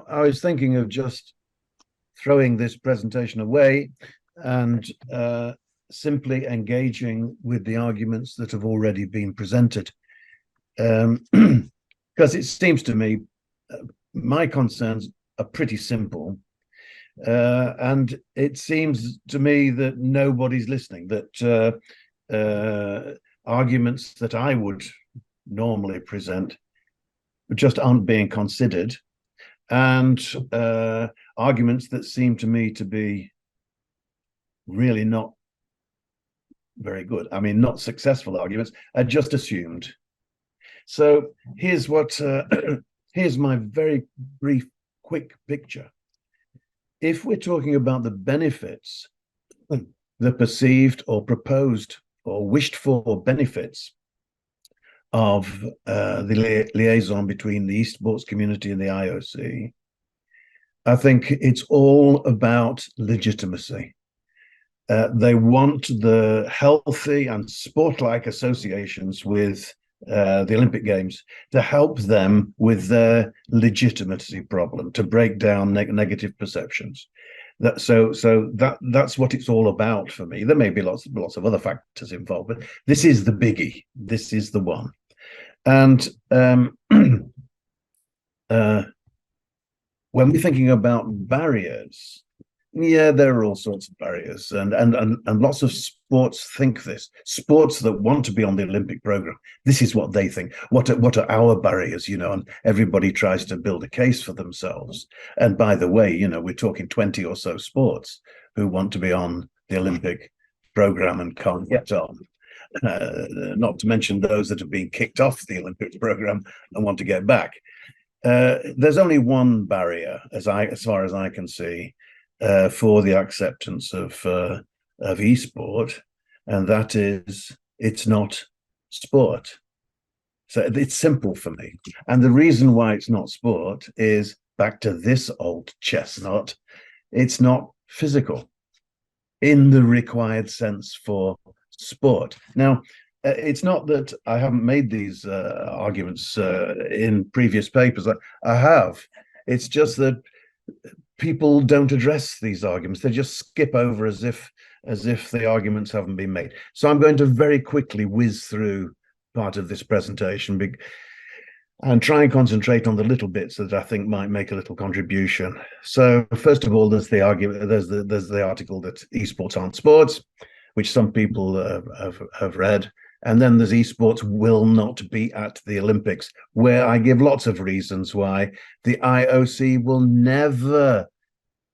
I was thinking of just throwing this presentation away and simply engaging with the arguments that have already been presented. Because it seems to me my concerns are pretty simple. And it seems to me that nobody's listening, that arguments that I would normally present just aren't being considered, and arguments that seem to me to be really not very good. I mean, not successful arguments are just assumed. So here's what here's my very brief, quick picture. If we're talking about the benefits, the perceived or proposed or wished for benefits of the liaison between the esports community and the IOC, I think it's all about legitimacy. They want the healthy and sport-like associations with the Olympic Games to help them with their legitimacy problem, to break down negative perceptions. That's what it's all about for me. There may be lots of other factors involved, but this is the biggie. This is the one. And when we're thinking about barriers, yeah, there are all sorts of barriers, and lots of sports think this. Sports that want to be on the Olympic program, this is what they think. What are our barriers, and everybody tries to build a case for themselves. And by the way, we're talking 20 or so sports who want to be on the Olympic program and can't get on. Not to mention those that have been kicked off the Olympics program and want to get back. There's only one barrier, as far as I can see, for the acceptance of esport, and that is it's not sport. So it's simple for me. And the reason why it's not sport is back to this old chestnut. It's not physical in the required sense for sport. Now, it's not that I haven't made these arguments in previous papers. I have. It's just that people don't address these arguments. They just skip over as if the arguments haven't been made. So I'm going to very quickly whiz through part of this presentation and try and concentrate on the little bits that I think might make a little contribution. So first of all, there's the argument. There's the article that esports aren't sports, which some people have read. And then there's esports will not be at the Olympics, where I give lots of reasons why the IOC will never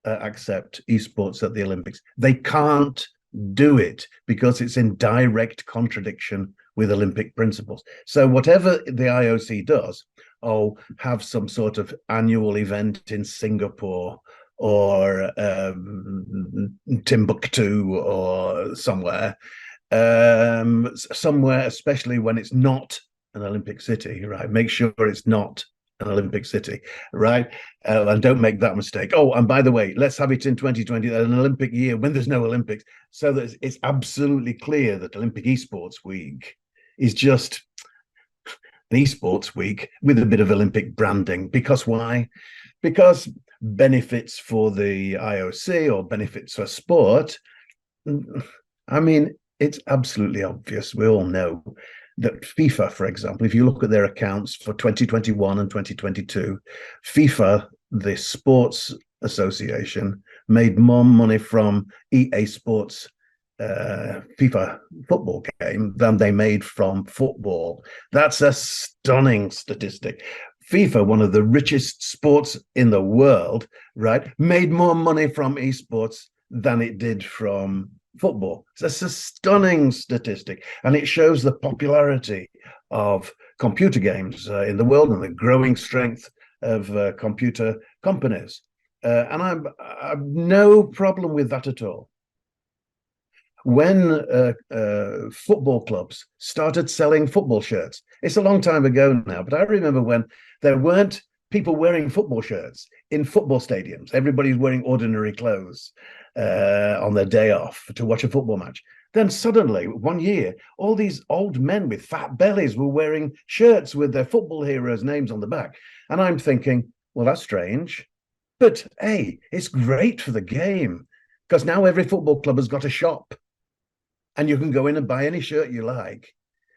accept esports at the Olympics. They can't do it because it's in direct contradiction with Olympic principles. So whatever the IOC does, have some sort of annual event in Singapore or Timbuktu or somewhere, especially when it's not an Olympic city, right? Make sure it's not an Olympic city, right? And don't make that mistake. Oh, and by the way, let's have it in 2020, an Olympic year when there's no Olympics, so that it's absolutely clear that Olympic Esports Week is just the Esports Week with a bit of Olympic branding. Because why? Because benefits for the IOC or benefits for sport, I mean, it's absolutely obvious. We all know that FIFA, for example, if you look at their accounts for 2021 and 2022, FIFA, the sports association, made more money from EA Sports FIFA football game than they made from football. That's a stunning statistic. FIFA, one of the richest sports in the world, right, made more money from esports than it did from football. That's a stunning statistic, and it shows the popularity of computer games in the world and the growing strength of computer companies. And I've no problem with that at all. When football clubs started selling football shirts, it's a long time ago now, but I remember when there weren't people wearing football shirts in football stadiums. Everybody's wearing ordinary clothes on their day off to watch a football match. Then suddenly, one year, all these old men with fat bellies were wearing shirts with their football heroes' names on the back. And I'm thinking, Well, that's strange. But hey, it's great for the game because now every football club has got a shop and you can go in and buy any shirt you like.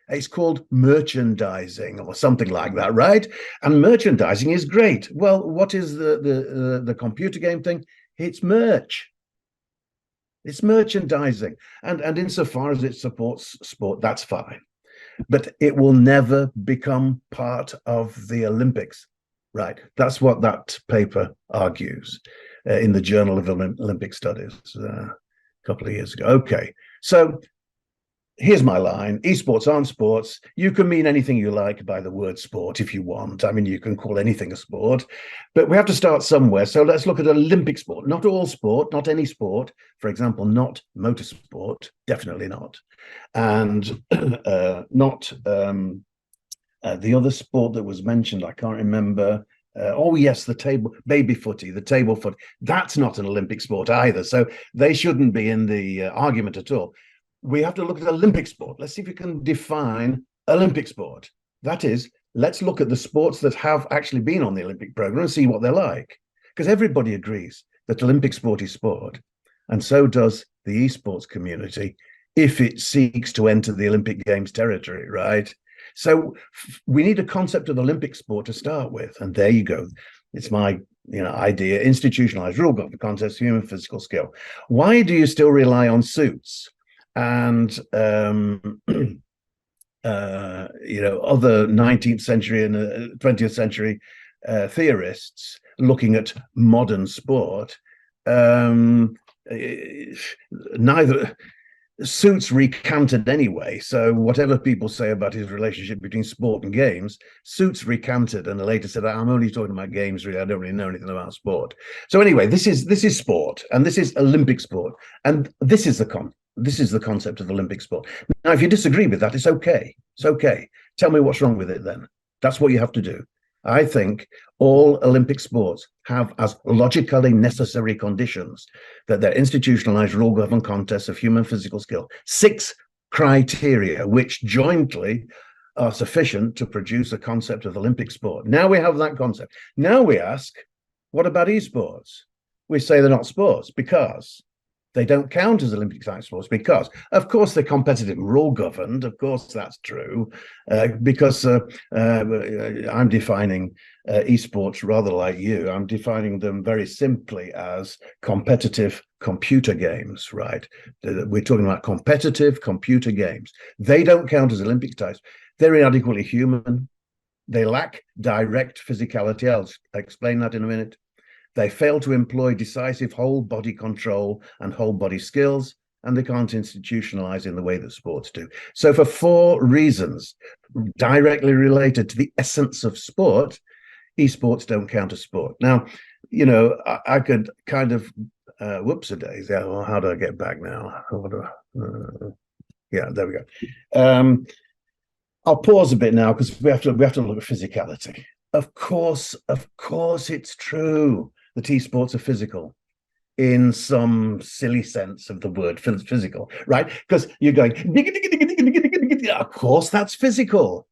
It's called merchandising or something like that, right? And merchandising is great. Well, what is the computer game thing? It's merch. It's merchandising. And insofar as it supports sport, that's fine. But it will never become part of the Olympics. Right. That's what that paper argues in the Journal of Olympic Studies a couple of years ago. Okay. So here's my line. Esports aren't sports. You can mean anything you like by the word sport if you want. I mean, you can call anything a sport, but we have to start somewhere. So let's look at Olympic sport. Not all sport, not any sport. For example, not motorsport, definitely not. And not the other sport that was mentioned, I can't remember. Oh, yes, the table footy. That's not an Olympic sport either. So they shouldn't be in the argument at all. We have to look at Olympic sport. Let's see if we can define Olympic sport. That is, let's look at the sports that have actually been on the Olympic program and see what they're like. Because everybody agrees that Olympic sport is sport. And so does the esports community if it seeks to enter the Olympic Games territory, right? So we need a concept of Olympic sport to start with. And there you go. It's my idea, institutionalized rule government contests, human physical skill. Why do you still rely on suits and other 19th century and 20th century theorists looking at modern sport? Neither Suits recanted anyway, so whatever people say about his relationship between sport and games, Suits recanted and later said, I'm only talking about games, really. I don't really know anything about sport. So anyway, this is sport, and this is Olympic sport, and this is the concept of Olympic sport. Now, if you disagree with that, it's okay. It's okay. Tell me what's wrong with it then. That's what you have to do. I think all Olympic sports have as logically necessary conditions that they're institutionalized rule-governed contests of human physical skill. 6 criteria, which jointly are sufficient to produce a concept of Olympic sport. Now we have that concept. Now we ask, what about esports? We say they're not sports because they don't count as Olympic type sports because, of course, they're competitive and rule governed. Of course, that's true. Because I'm defining esports rather like you. I'm defining them very simply as competitive computer games, right? We're talking about competitive computer games. They don't count as Olympic types. They're inadequately human. They lack direct physicality. I'll explain that in a minute. They fail to employ decisive whole body control and whole body skills, and they can't institutionalize in the way that sports do. So for 4 reasons directly related to the essence of sport, esports don't count as sport. Now, I could kind of, whoops-a-daisy. Well, how do I get back now? Yeah, there we go. I'll pause a bit now because we have to look at physicality. Of course, it's true that esports are physical in some silly sense of the word physical, right? Because you're going, of course, that's physical.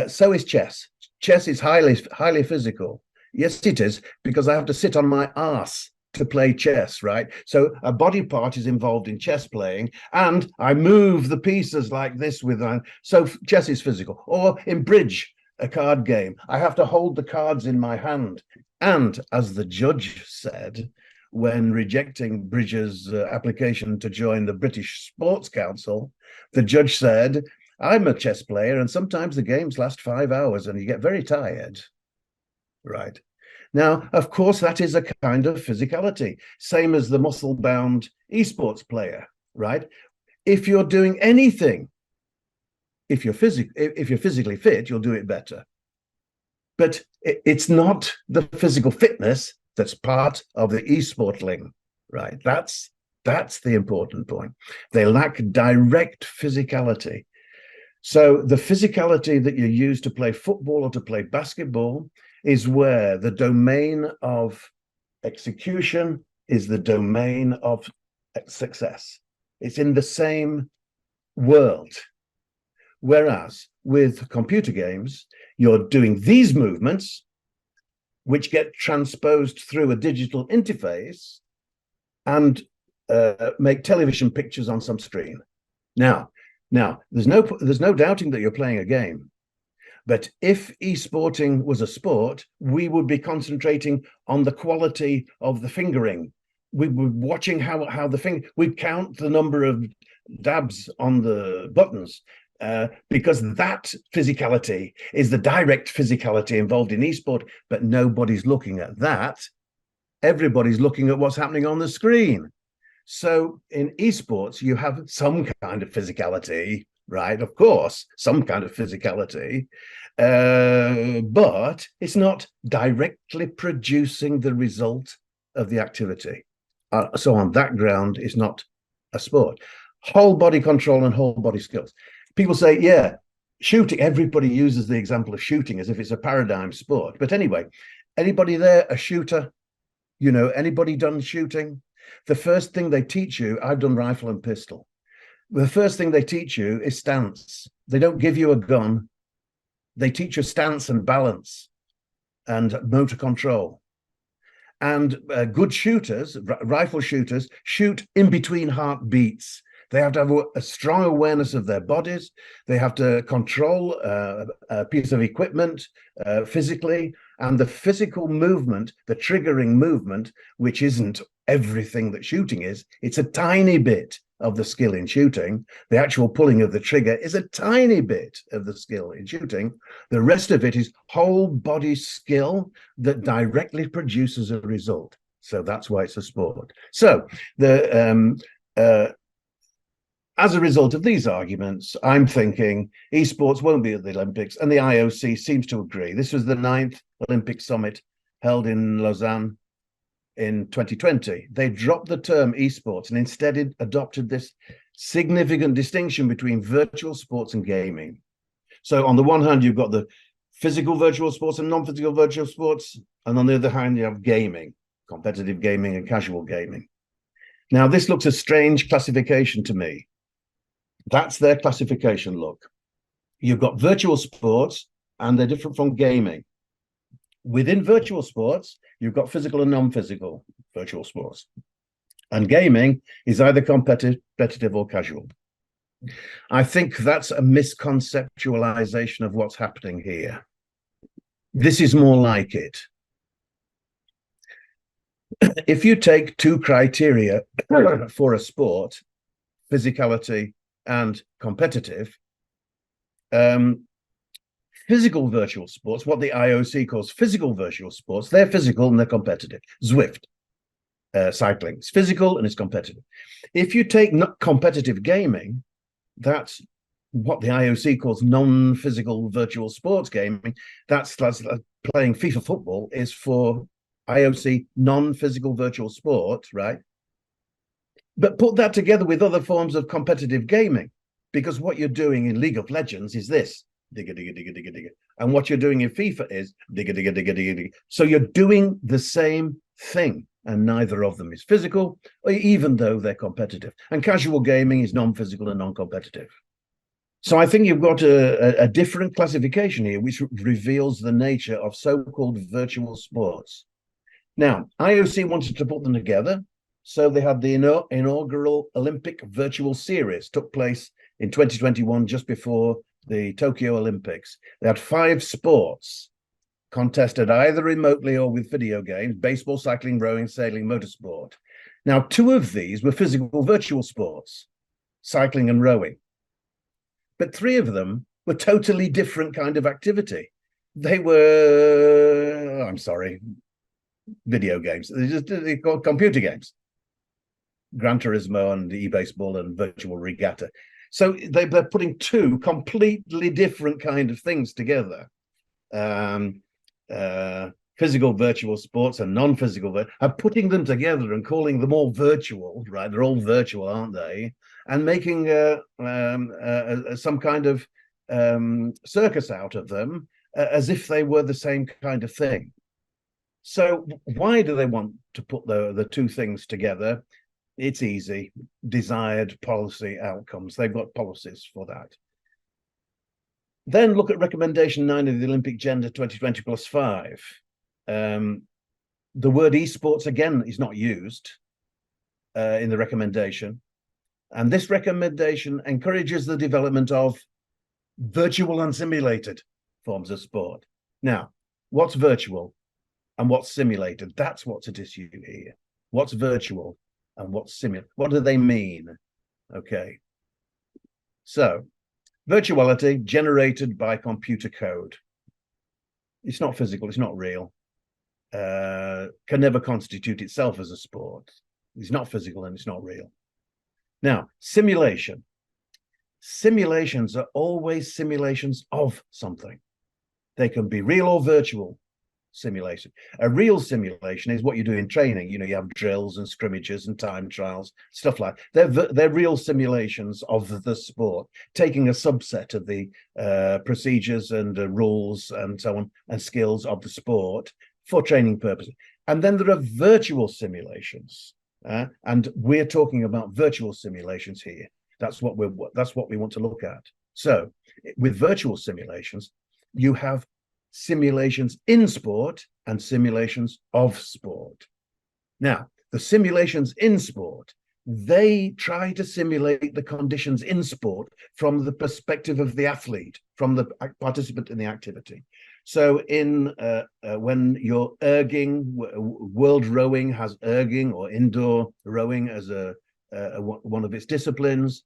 So is chess. Chess is highly physical. Yes, it is, because I have to sit on my ass to play chess, right? So a body part is involved in chess playing, and I move the pieces like this so chess is physical. Or in bridge, a card game, I have to hold the cards in my hand. And as the judge said, when rejecting Bridges' application to join the British Sports Council, the judge said, I'm a chess player, and sometimes the games last 5 hours and you get very tired. Right. Now, of course, that is a kind of physicality, same as the muscle-bound esports player, right? If you're doing anything, if you're physically fit, you'll do it better. But it's not the physical fitness that's part of the esportling, right? That's the important point. They lack direct physicality. So the physicality that you use to play football or to play basketball is where the domain of execution is the domain of success. It's in the same world. Whereas with computer games, you're doing these movements, which get transposed through a digital interface and make television pictures on some screen. Now, there's no doubting that you're playing a game. But if esporting was a sport, we would be concentrating on the quality of the fingering. We would be watching how the finger, we'd count the number of dabs on the buttons, because that physicality is the direct physicality involved in esport, but nobody's looking at that. Everybody's looking at what's happening on the screen. So in esports, you have some kind of physicality, right? Of course, some kind of physicality, but it's not directly producing the result of the activity. So on that ground, it's not a sport. Whole body control and whole body skills. People say, yeah, shooting, everybody uses the example of shooting as if it's a paradigm sport. But anyway, anybody there a shooter? You know, anybody done shooting? The first thing they teach you, I've done rifle and pistol. The first thing they teach you is stance. They don't give you a gun. They teach you stance and balance and motor control. And good shooters, rifle shooters, shoot in between heartbeats. They have to have a strong awareness of their bodies. They have to control a piece of equipment physically, and the physical movement, the triggering movement, which isn't everything that shooting is. It's a tiny bit of the skill in shooting. The actual pulling of the trigger is a tiny bit of the skill in shooting. The rest of it is whole body skill that directly produces a result. So that's why it's a sport. So as a result of these arguments, I'm thinking esports won't be at the Olympics, and the IOC seems to agree. This was the 9th Olympic Summit held in Lausanne in 2020. They dropped the term esports and instead adopted this significant distinction between virtual sports and gaming. So on the one hand, you've got the physical virtual sports and non-physical virtual sports, and on the other hand, you have gaming, competitive gaming and casual gaming. Now, this looks a strange classification to me. That's their classification, look. You've got virtual sports, and they're different from gaming. Within virtual sports, you've got physical and non-physical virtual sports. And gaming is either competitive or casual. I think that's a misconceptualization of what's happening here. This is more like it. If you take two criteria for a sport, physicality and competitive, physical virtual sports, what the IOC calls physical virtual sports, they're physical and they're competitive. Zwift, cycling, it's physical and it's competitive. If you take competitive gaming, that's what the IOC calls non-physical virtual sports gaming. That's playing FIFA football is for IOC non-physical virtual sport, right? But put that together with other forms of competitive gaming, because what you're doing in League of Legends is this, digga, digga, digga, digga, digga. And what you're doing in FIFA is digga, digga, digga, digga, digga. So you're doing the same thing, and neither of them is physical, even though they're competitive. And casual gaming is non-physical and non-competitive. So I think you've got a different classification here, which reveals the nature of so-called virtual sports. Now, IOC wanted to put them together. So they had the inaugural Olympic Virtual Series, took place in 2021, just before the Tokyo Olympics. They had 5 sports contested either remotely or with video games: baseball, cycling, rowing, sailing, motorsport. Now, 2 of these were physical virtual sports, cycling and rowing. But 3 of them were totally different kind of activity. They were, I'm sorry, video games. They're called computer games. Gran Turismo and e-baseball and virtual regatta. So they're putting 2 completely different kind of things together. Physical virtual sports and non-physical, are putting them together and calling them all virtual, right? They're all virtual, aren't they? And making some kind of circus out of them, as if they were the same kind of thing. So why do they want to put the 2 things together? It's easy. Desired policy outcomes. They've got policies for that. Then look at recommendation 9 of the Olympic Agenda 2020+5. The word esports, again, is not used in the recommendation. And this recommendation encourages the development of virtual and simulated forms of sport. Now, what's virtual and what's simulated? That's what's at issue here. What's virtual and what's simulated? What do they mean? Okay. So, virtuality generated by computer code. It's not physical, it's not real. Can never constitute itself as a sport. It's not physical and it's not real. Now, simulation. Simulations are always simulations of something. They can be real or virtual simulation. A real simulation is what you do in training. You know, you have drills and scrimmages and time trials, stuff like that. They're real simulations of the sport, taking a subset of the procedures and rules and so on and skills of the sport for training purposes. And then there are virtual simulations, and we're talking about virtual simulations here. That's what we want to look at. So with virtual simulations, you have simulations in sport and simulations of sport. Now, the simulations in sport, they try to simulate the conditions in sport from the perspective of the athlete, from the participant in the activity. So in when you're erging, world rowing has erging or indoor rowing as one of its disciplines.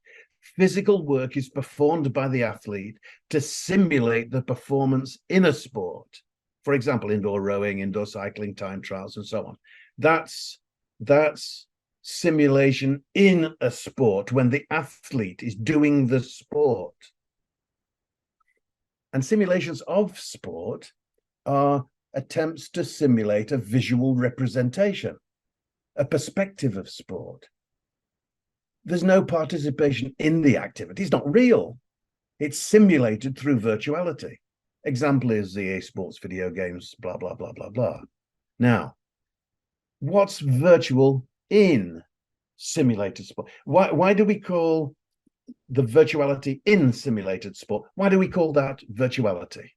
Physical work is performed by the athlete to simulate the performance in a sport. For example, indoor rowing, indoor cycling, time trials, and so on. That's simulation in a sport when the athlete is doing the sport. And simulations of sport are attempts to simulate a visual representation, a perspective of sport. There's no participation in the activity. It's not real. It's simulated through virtuality. Example is the Esports video games, blah, blah, blah, blah, blah. Now, what's virtual in simulated sport? Why do we call the virtuality in simulated sport? Why do we call that virtuality?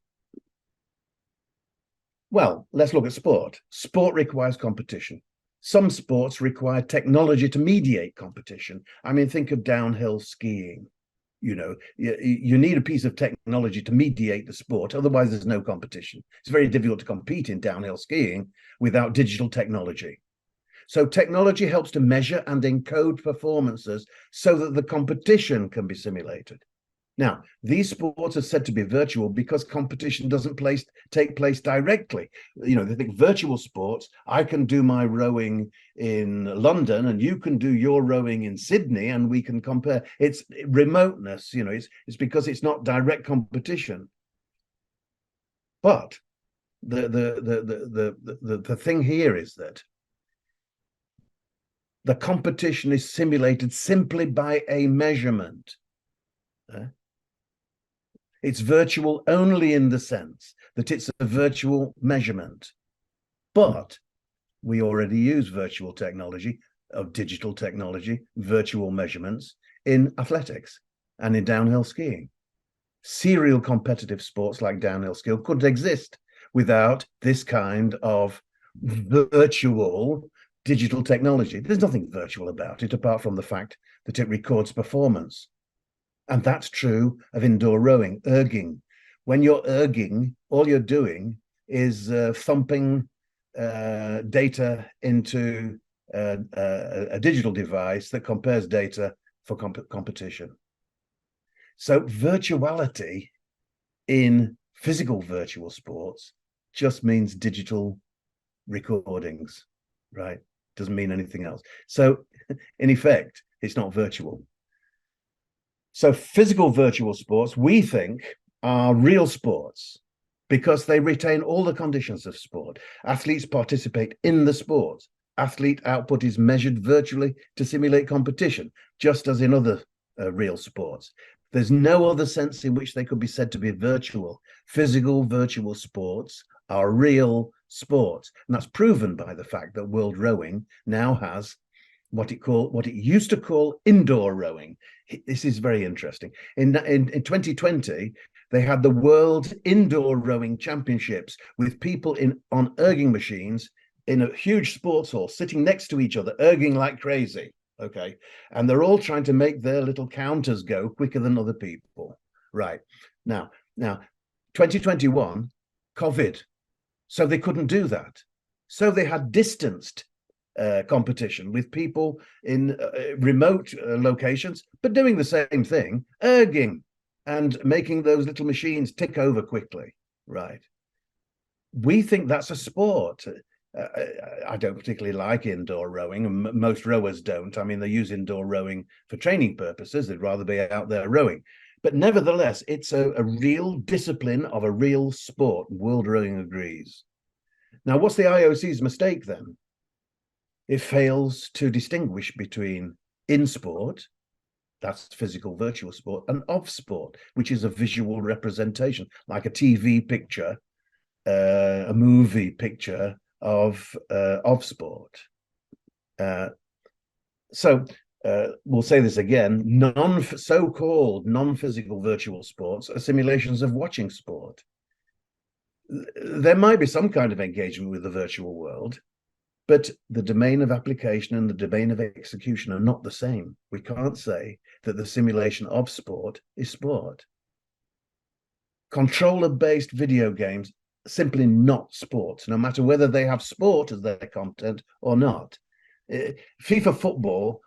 Well, let's look at sport. Sport requires competition. Some sports require technology to mediate competition. I mean, think of downhill skiing. You know, you need a piece of technology to mediate the sport. Otherwise, there's no competition. It's very difficult to compete in downhill skiing without digital technology. So technology helps to measure and encode performances so that the competition can be simulated. Now, these sports are said to be virtual because competition doesn't take place directly. You know, they think virtual sports, I can do my rowing in London and you can do your rowing in Sydney and we can compare. It's remoteness, you know, it's because it's not direct competition. But the thing here is that the competition is simulated simply by a measurement. It's virtual only in the sense that it's a virtual measurement. But we already use virtual technology, of digital technology, virtual measurements in athletics and in downhill skiing. Serial competitive sports like downhill skiing couldn't exist without this kind of virtual digital technology. There's nothing virtual about it apart from the fact that it records performance. And that's true of indoor rowing, erging. When you're erging, all you're doing is thumping data into a digital device that compares data for competition. So virtuality in physical virtual sports just means digital recordings, right? Doesn't mean anything else. So in effect, it's not virtual. So physical virtual sports, we think, are real sports because they retain all the conditions of sport. Athletes participate in the sport. Athlete output is measured virtually to simulate competition, just as in other real sports. There's no other sense in which they could be said to be virtual. Physical virtual sports are real sports. And that's proven by the fact that World Rowing now has what it used to call indoor rowing. This is very interesting. In 2020, They had the World Indoor Rowing Championships with people on erging machines in a huge sports hall, sitting next to each other, erging like crazy. Okay. And they're all trying to make their little counters go quicker than other people. Right. Now, 2021, COVID. So they couldn't do that. So they had distanced competition with people in remote locations, but doing the same thing, erging and making those little machines tick over quickly. Right. We think that's a sport. I don't particularly like indoor rowing, and most rowers don't. I mean, they use indoor rowing for training purposes. They'd rather be out there rowing. But nevertheless, it's a real discipline of a real sport. World Rowing agrees. Now, what's the IOC's mistake then? It fails to distinguish between in sport, that's physical virtual sport, and off sport, which is a visual representation, like a TV picture, a movie picture of sport. So we'll say this again, so-called non-physical virtual sports are simulations of watching sport. There might be some kind of engagement with the virtual world, but the domain of application and the domain of execution are not the same. We can't say that the simulation of sport is sport. Controller-based video games simply not sports, no matter whether they have sport as their content or not. FIFA football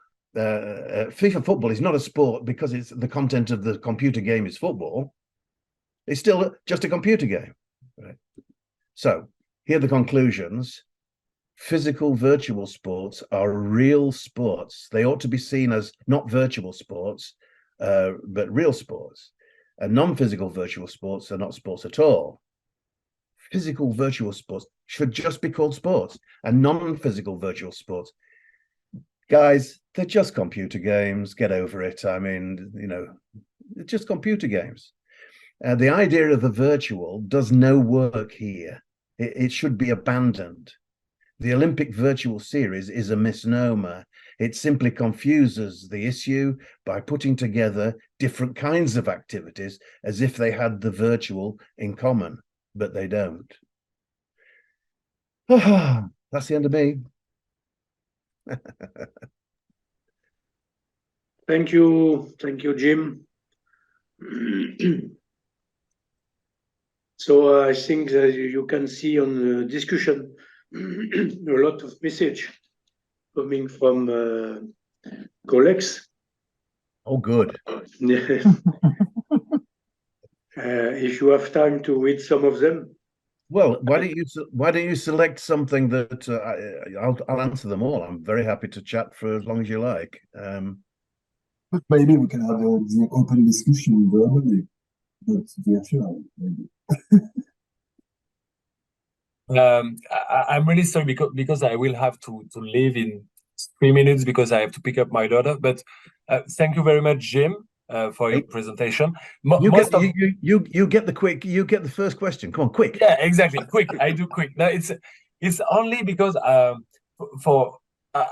is not a sport because it's the content of the computer game is football. It's still just a computer game. Right? So here are the conclusions. Physical virtual sports are real sports. They ought to be seen as not virtual sports, but real sports. And non-physical virtual sports are not sports at all. Physical virtual sports should just be called sports, and non-physical virtual sports, guys, they're just computer games. Get over it. I mean, it's just computer games. The idea of the virtual does no work here. It should be abandoned. The Olympic Virtual Series is a misnomer. It simply confuses the issue by putting together different kinds of activities as if they had the virtual in common, but they don't. That's the end of me. Thank you, Jim. So I think that you can see on the discussion a lot of message coming from colleagues. Oh, good. If you have time to read some of them. Well, why don't you select something that I'll answer them all. I'm very happy to chat for as long as you like. But maybe we can have the open discussion verbally, not virtual, maybe. I'm really sorry because I will have to leave in 3 minutes because I have to pick up my daughter. But thank you very much, Jim, for your presentation. You get the first question. Come on, quick. Yeah, exactly. Quick. I do quick. No, it's only because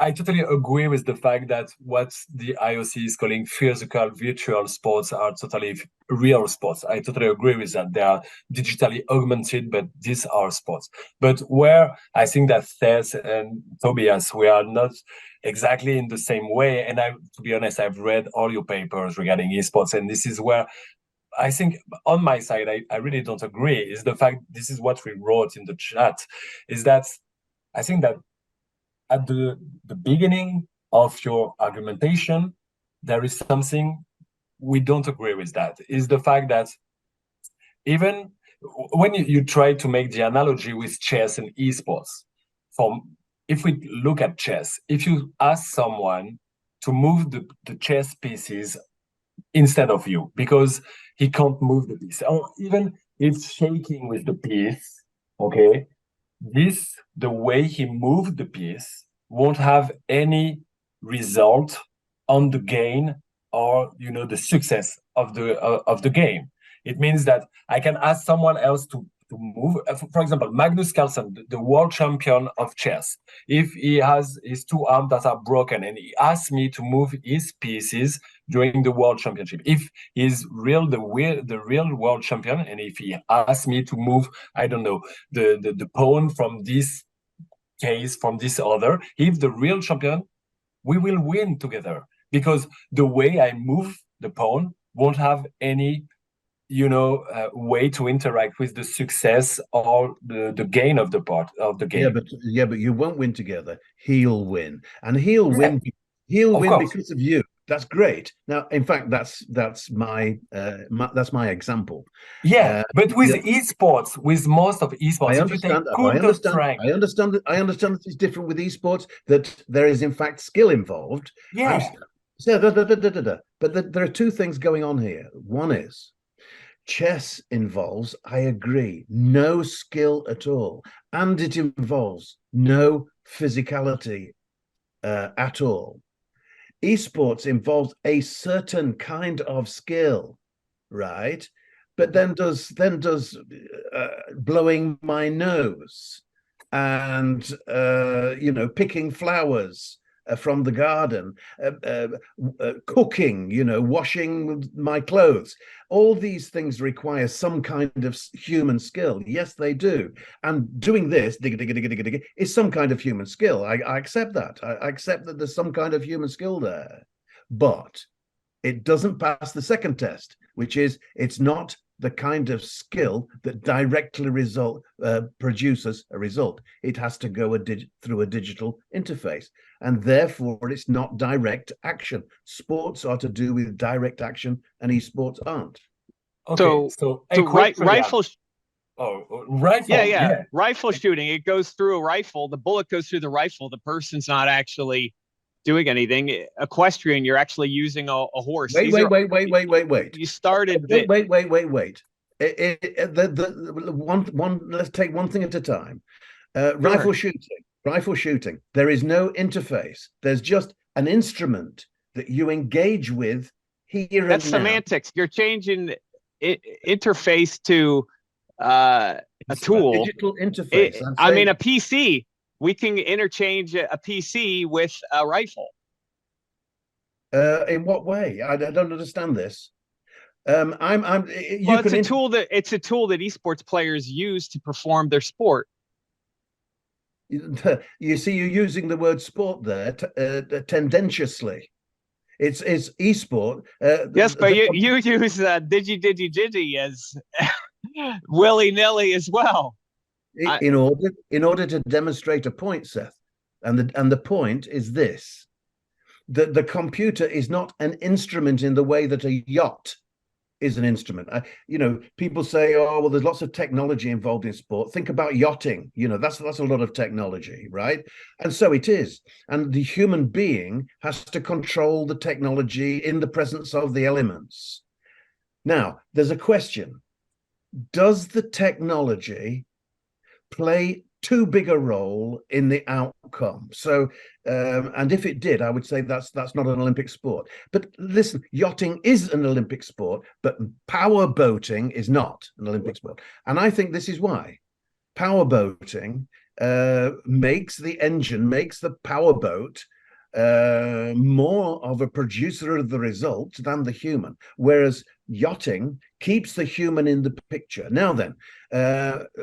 I totally agree with the fact that what the IOC is calling physical virtual sports are totally real sports. I totally agree with that. They are digitally augmented, but these are sports. But where I think that Tess and Tobias, we are not exactly in the same way. And to be honest, I've read all your papers regarding esports, and this is where I think on my side, I really don't agree, is the fact, this is what we wrote in the chat, is that I think that at the beginning of your argumentation, there is something we don't agree with. That is the fact that even when you try to make the analogy with chess and esports, if we look at chess, if you ask someone to move the chess pieces instead of you, because he can't move the piece, or even it's shaking with the piece, okay, the way he moved the piece won't have any result on the gain or the success of the game. It means that I can ask someone else to move. For example, Magnus Carlsen, the world champion of chess, if he has his two arms that are broken and he asks me to move his pieces during the World Championship. If he's the real world champion, and if he asks me to move, I don't know, the pawn from this case, from this other, if the real champion, we will win together, because the way I move the pawn won't have any way to interact with the success or the gain of the part of the game. But you won't win together. He'll win, and he'll win. He'll win because of you. That's great. Now, in fact, that's my example. Yeah, but with esports, with most of esports, I understand. I understand that it's different with esports. That there is in fact skill involved. Yeah. But there are two things going on here. One is, chess involves, I agree, no skill at all, and it involves no physicality at all. Esports involves a certain kind of skill, right? But then does blowing my nose and picking flowers from the garden, cooking, washing my clothes. All these things require some kind of human skill. Yes, they do. And doing this, is some kind of human skill. I accept that. I accept that there's some kind of human skill there. But it doesn't pass the second test, which is it's not the kind of skill that directly produces a result. It has to go through a digital interface, and therefore it's not direct action. Sports are to do with direct action, and esports aren't. Okay, so rifle. Rifle. Yeah. Rifle shooting. It goes through a rifle. The bullet goes through the rifle. The person's not actually doing anything. Equestrian, you're actually using a horse. Wait. You started. Wait. Let's take one thing at a time. Rifle shooting. There is no interface. There's just an instrument that you engage with here. That's semantics. You're changing interface to a tool. A digital interface. I mean, a PC. We can interchange a PC with a rifle. In what way? I don't understand this. It's a tool that esports players use to perform their sport. You see, you're using the word sport there tendentiously. It's esport. Yes, but you use digi as willy-nilly as well. In order to demonstrate a point, Seth, and the point is this: that the computer is not an instrument in the way that a yacht is an instrument. People say, "Oh, well, there's lots of technology involved in sport." Think about yachting. That's a lot of technology, right? And so it is. And the human being has to control the technology in the presence of the elements. Now, there's a question: does the technology play too big a role in the outcome? So, and if it did, I would say that's not an Olympic sport. But listen, yachting is an Olympic sport, but power boating is not an Olympic sport. And I think this is why. Power boating makes the power boat more of a producer of the result than the human, whereas yachting keeps the human in the picture. Now then,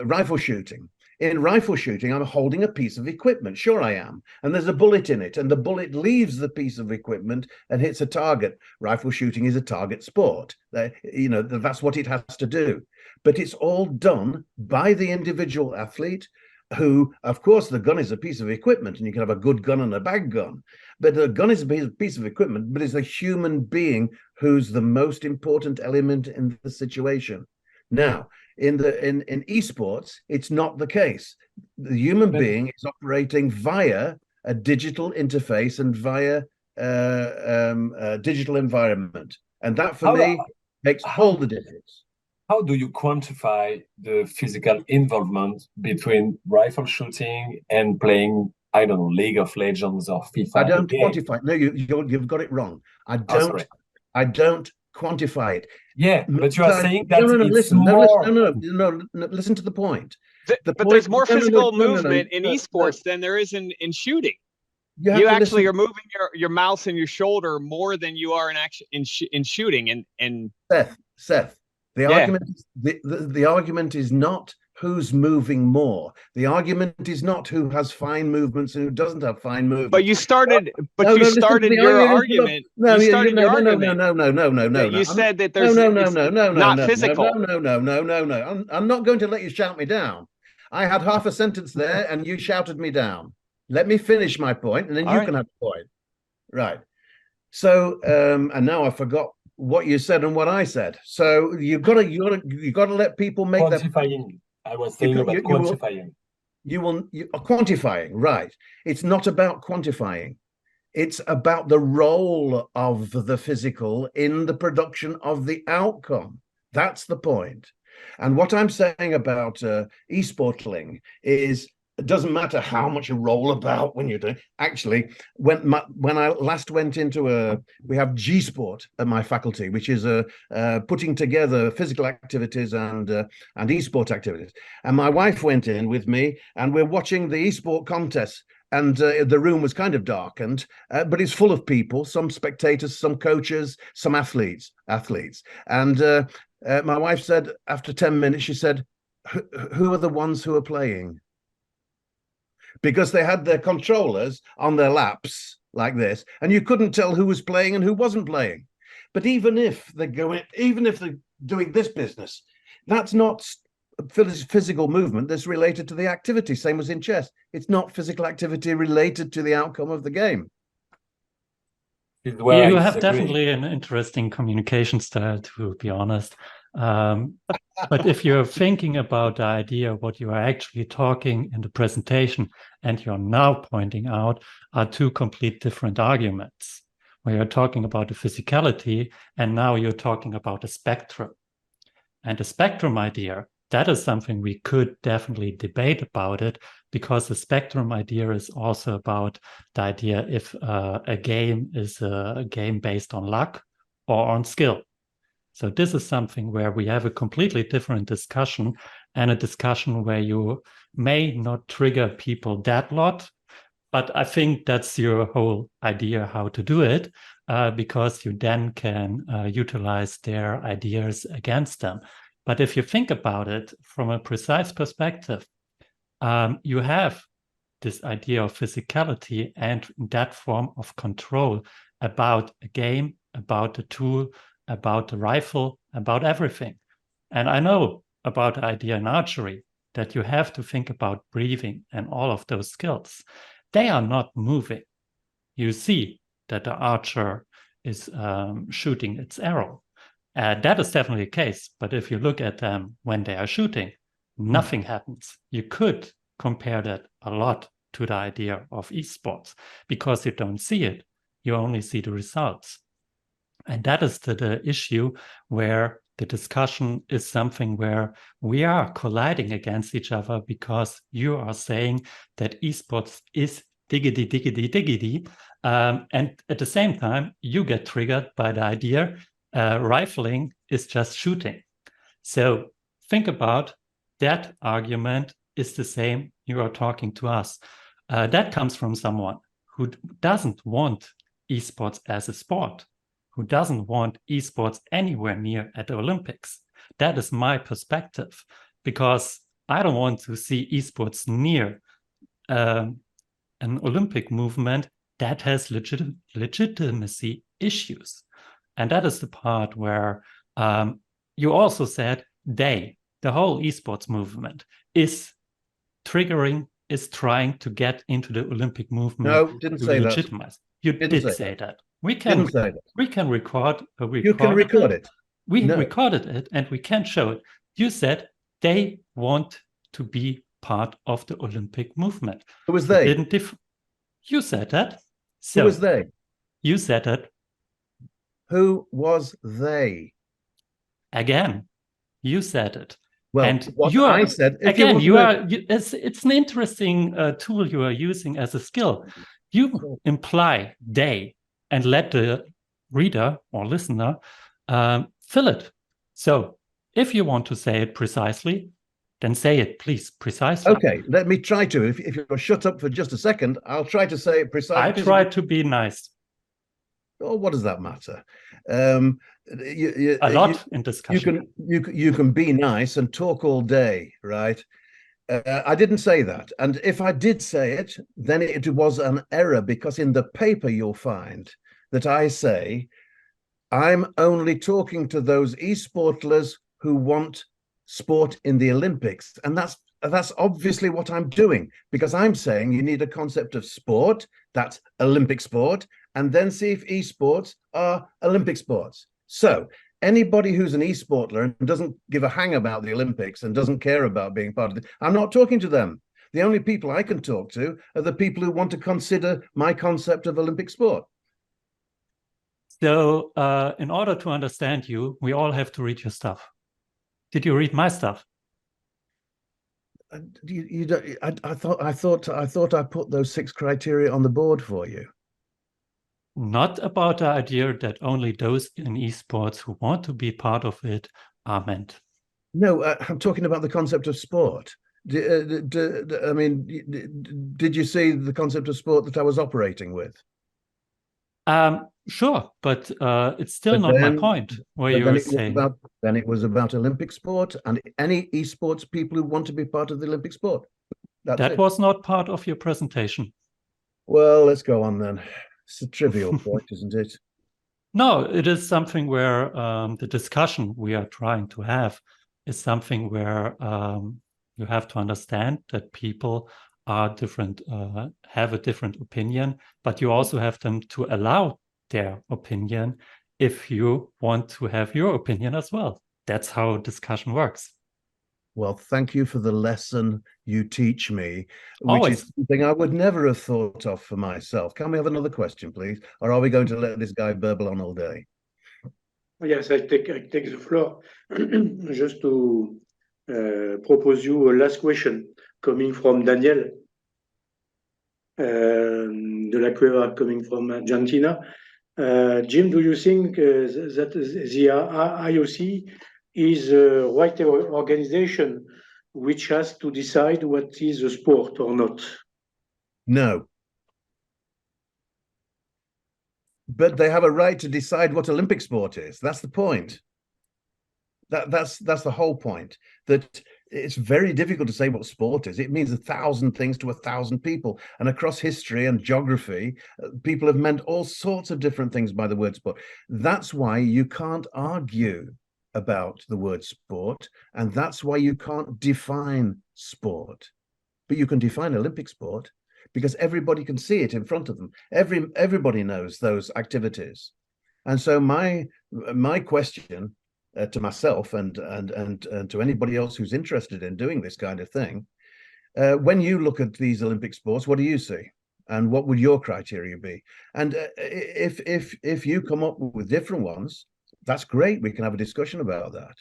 rifle shooting. In rifle shooting, I'm holding a piece of equipment. Sure, I am. And there's a bullet in it, and the bullet leaves the piece of equipment and hits a target. Rifle shooting is a target sport. That's what it has to do. But it's all done by the individual athlete, who, of course, the gun is a piece of equipment, and you can have a good gun and a bad gun. But the gun is a piece of equipment, but it's a human being who's the most important element in the situation. Now, in esports, it's not the case. The human being is operating via a digital interface and via a digital environment, and that for me makes all the difference. How do you quantify the physical involvement between rifle shooting and playing, I don't know, League of Legends or FIFA? I don't quantify. No, you've got it wrong. I don't quantify it. Yeah, but you are saying that listen to the point. But there's more physical movement in esports than there is in shooting. You actually are moving your mouse and your shoulder more than you are in action in shooting. And Seth, the argument is not who's moving more. The argument is not who has fine movements and who doesn't have fine movements. But you started your argument. No, you started your argument. No. You said that there's not physical. No. I'm not going to let you shout me down. I had half a sentence there and you shouted me down. Let me finish my point and then you can have a point. Right. So and now I forgot what you said and what I said. So you got to let people make quantifying. I was saying about quantifying. You are quantifying, right? It's not about quantifying. It's about the role of the physical in the production of the outcome. That's the point. And what I'm saying about esportling is it doesn't matter how much you roll about when you're doing. Actually, when I last went into we have Giesbrecht at my faculty, which is putting together physical activities and esport activities. And my wife went in with me, and we're watching the esport contest. And the room was kind of darkened, but it's full of people, some spectators, some coaches, some athletes. And my wife said, after 10 minutes, she said, who are the ones who are playing? Because they had their controllers on their laps like this, and you couldn't tell who was playing and who wasn't playing. But even if they're doing this business, that's not physical movement that's related to the activity, same as in chess. It's not physical activity related to the outcome of the game. You have definitely an interesting communication style, to be honest. But if you're thinking about the idea, what you are actually talking in the presentation and you're now pointing out are two complete different arguments, where you're talking about the physicality and now you're talking about the spectrum. And the spectrum idea, that is something we could definitely debate about it, because the spectrum idea is also about the idea if a game is a game based on luck or on skill. So this is something where we have a completely different discussion, and a discussion where you may not trigger people that lot, but I think that's your whole idea how to do it, because you then can utilize their ideas against them. But if you think about it from a precise perspective, you have this idea of physicality and that form of control about a game, about the tool, about the rifle, about everything. And I know about the idea in archery that you have to think about breathing and all of those skills. They are not moving. You see that the archer is shooting its arrow. That is definitely the case. But if you look at them when they are shooting, nothing happens. You could compare that a lot to the idea of esports, because you don't see it. You only see the results. And that is the issue where the discussion is something where we are colliding against each other, because you are saying that esports is diggity. And at the same time, you get triggered by the idea rifling is just shooting. So think about that argument is the same. You are talking to us. That comes from someone who doesn't want esports as a sport, who doesn't want esports anywhere near at the Olympics. That is my perspective, because I don't want to see esports near an Olympic movement that has legitimacy issues. And that is the part where you also said the whole esports movement is triggering, is trying to get into the Olympic movement. No, didn't say legitimize. that. You did say that. We can record. You can record it. We recorded it and we can show it. You said they want to be part of the Olympic movement. Who was they? You said that. So who was they? You said it. Who was they? Again, you said it. Well, and what I said again. It's an interesting tool you are using as a skill. You imply they and let the reader or listener fill it. So if you want to say it precisely, then say it, please, precisely. Okay, let me try to. If you'll shut up for just a second, I'll try to say it precisely. I try to be nice. Oh, what does that matter? A lot in discussion. You can be nice and talk all day, right? I didn't say that. And if I did say it, then it was an error, because in the paper you'll find that I say I'm only talking to those e-sportlers who want sport in the Olympics. And that's obviously what I'm doing, because I'm saying you need a concept of sport, that's Olympic sport, and then see if esports are Olympic sports. So anybody who's an esportler and doesn't give a hang about the Olympics and doesn't care about being part of it, I'm not talking to them. The only people I can talk to are the people who want to consider my concept of Olympic sport. So in order to understand you, we all have to read your stuff. Did you read my stuff? I thought I put those 6 criteria on the board for you. Not about the idea that only those in esports who want to be part of it are meant. No, I'm talking about the concept of sport. I mean, did you see the concept of sport that I was operating with? Sure, but it's still not my point. Where you were saying then it was about Olympic sport and any esports people who want to be part of the Olympic sport. That was not part of your presentation. Well, let's go on then. It's a trivial point, isn't it? No, it is something where the discussion we are trying to have is something where you have to understand that people are different, have a different opinion, but you also have them to allow their opinion if you want to have your opinion as well. That's how discussion works. Well, thank you for the lesson you teach me, which is something I would never have thought of for myself. Can we have another question, please? Or are we going to let this guy burble on all day? Yes, I take the floor just to propose you a last question coming from Daniel de la Cueva, coming from Argentina. Jim, do you think that the IOC is the right organization which has to decide what is a sport or not? No. But they have a right to decide what Olympic sport is. That's the point. That's the whole point. That it's very difficult to say what sport is. It means 1,000 things to 1,000 people. And across history and geography, people have meant all sorts of different things by the word sport. That's why you can't argue about the word sport. And that's why you can't define sport. But you can define Olympic sport, because everybody can see it in front of them. Everybody knows those activities. And so my question to myself and to anybody else who's interested in doing this kind of thing, when you look at these Olympic sports, what do you see? And what would your criteria be? And if you come up with different ones, that's great. We can have a discussion about that.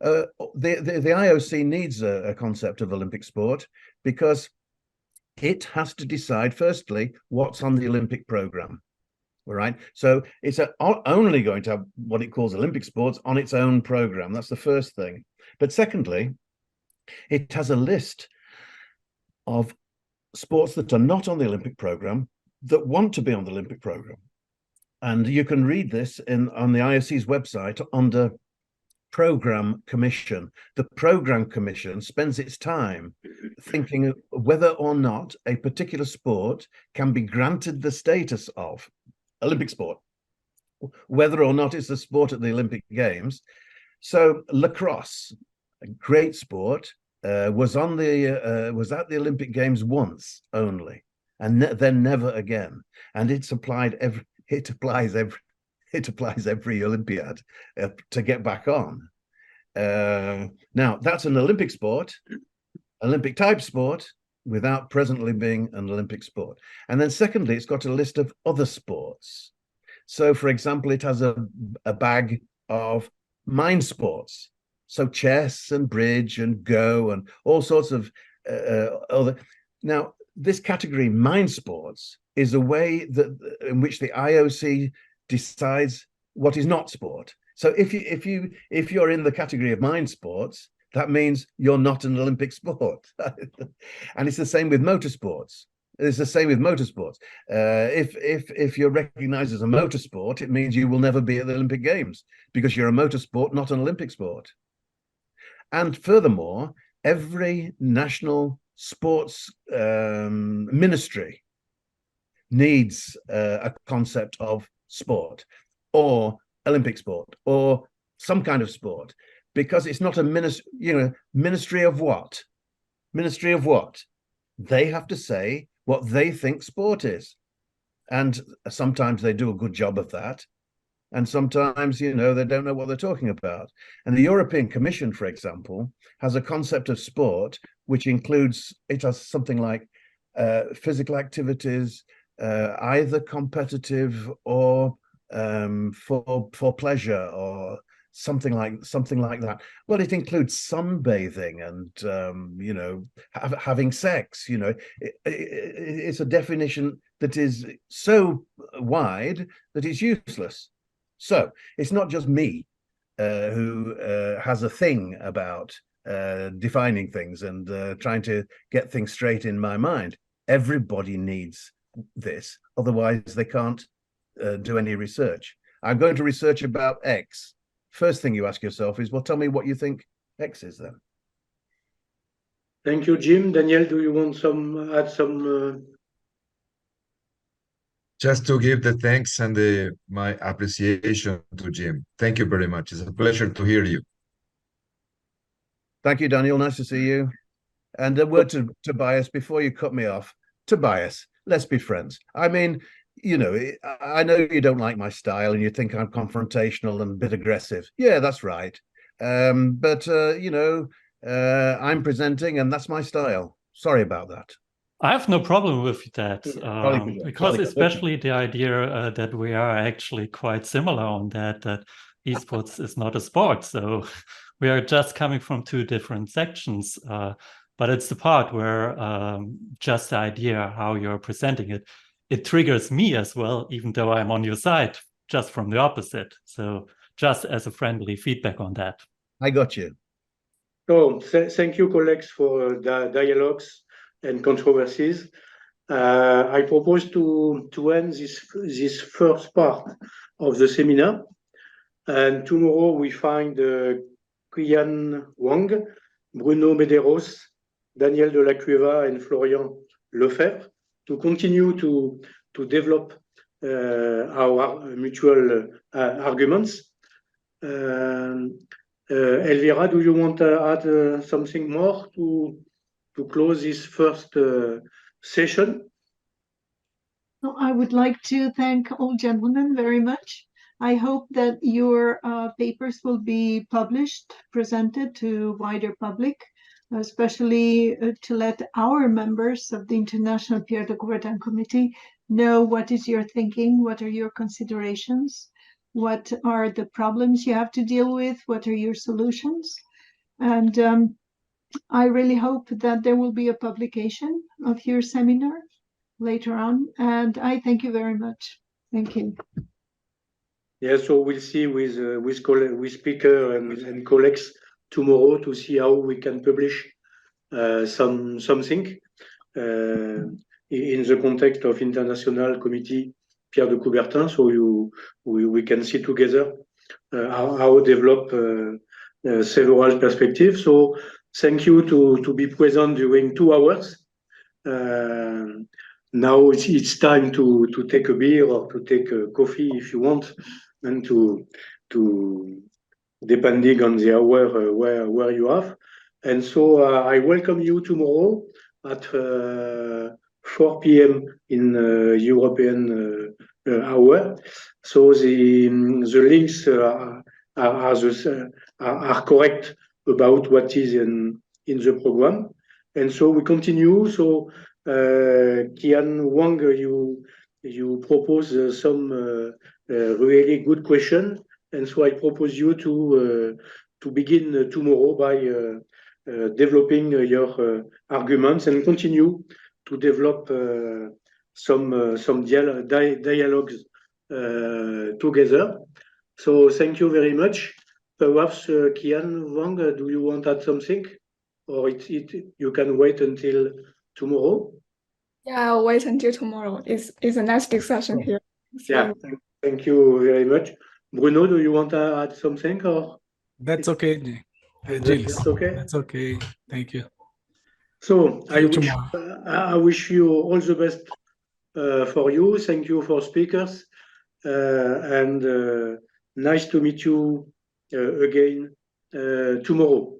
The IOC needs a concept of Olympic sport because it has to decide, firstly, what's on the Olympic program. All right. So it's only going to have what it calls Olympic sports on its own program. That's the first thing. But secondly, it has a list of sports that are not on the Olympic program that want to be on the Olympic program. And you can read this on the IOC's website under Program Commission. The Program Commission spends its time thinking whether or not a particular sport can be granted the status of Olympic sport, whether or not it's a sport at the Olympic Games. So lacrosse, a great sport, was at the Olympic Games once only, and then never again. And it applies every Olympiad to get back on. Now that's an Olympic sport, Olympic type sport, without presently being an Olympic sport. And then secondly, it's got a list of other sports. So for example, it has a bag of mind sports. So chess and bridge and Go and all sorts of other. Now, this category, mind sports, is a way in which the IOC decides what is not sport. So if you're in the category of mind sports, that means you're not an Olympic sport. And it's the same with motorsports. It's the same with motorsports. If you're recognized as a motorsport, it means you will never be at the Olympic Games because you're a motorsport, not an Olympic sport. And furthermore, every national sports ministry needs a concept of sport or Olympic sport or some kind of sport, because it's not a ministry of what? Ministry of what? They have to say what they think sport is. And sometimes they do a good job of that. And sometimes, they don't know what they're talking about. And the European Commission, for example, has a concept of sport, which includes, it has something like physical activities, either competitive or for pleasure or something like that. Well, it includes sunbathing and having sex. It's a definition that is so wide that it's useless. So it's not just me who has a thing about defining things and trying to get things straight in my mind. Everybody needs this, otherwise they can't do any research. I'm going to research about X. First thing you ask yourself is, well, tell me what you think X is then. Thank you, Jim. Daniel, do you want add some? Just to give the thanks and my appreciation to Jim. Thank you very much. It's a pleasure to hear you. Thank you, Daniel. Nice to see you. And a word to Tobias before you cut me off. Tobias, let's be friends. I mean, I know you don't like my style and you think I'm confrontational and a bit aggressive. Yeah, that's right. But I'm presenting and that's my style. Sorry about that. I have no problem with that, because especially the idea that we are actually quite similar on that esports is not a sport. So we are just coming from two different sections, but it's the part where just the idea how you're presenting it triggers me as well, even though I'm on your side, just from the opposite. So just as a friendly feedback on that. I got you. So thank you, colleagues, for the dialogues and controversies. I propose to end this first part of the seminar. And tomorrow we find Qian Wang, Bruno Medeiros, Daniel de la Cueva, and Florian Lefebvre to continue to develop our mutual arguments. Elvira, do you want to add something more to close this first session? Well, I would like to thank all gentlemen very much. I hope that your papers will be published, presented to wider public, especially to let our members of the International Pierre de Coubertin Committee know what is your thinking, what are your considerations, what are the problems you have to deal with, what are your solutions. And I really hope that there will be a publication of your seminar later on. And I thank you very much. Thank you. Yeah, so we'll see with speaker and colleagues tomorrow to see how we can publish something in the context of International Committee Pierre de Coubertin. So we can see together how develop several perspectives. So thank you to be present during 2 hours. Now it's time to take a beer or to take a coffee if you want, and to depending on the hour where you have. And so I welcome you tomorrow at 4 p.m. in European hour. So the links are correct about what is in the program. And so we continue. So Qian Wang, you propose some really good question, and so I propose you to begin tomorrow by developing your arguments and continue to develop some dialogues together. So thank you very much. Perhaps Kian Wang, do you want to add something, or you can wait until tomorrow? Yeah, I'll wait until tomorrow. It's a nice discussion here. Yeah, thank you very much. Bruno, do you want to add something, or? That's okay, Gilles. That's okay. That's okay. Thank you. So See you I wish you all the best for you. Thank you for speakers, and nice to meet you again tomorrow.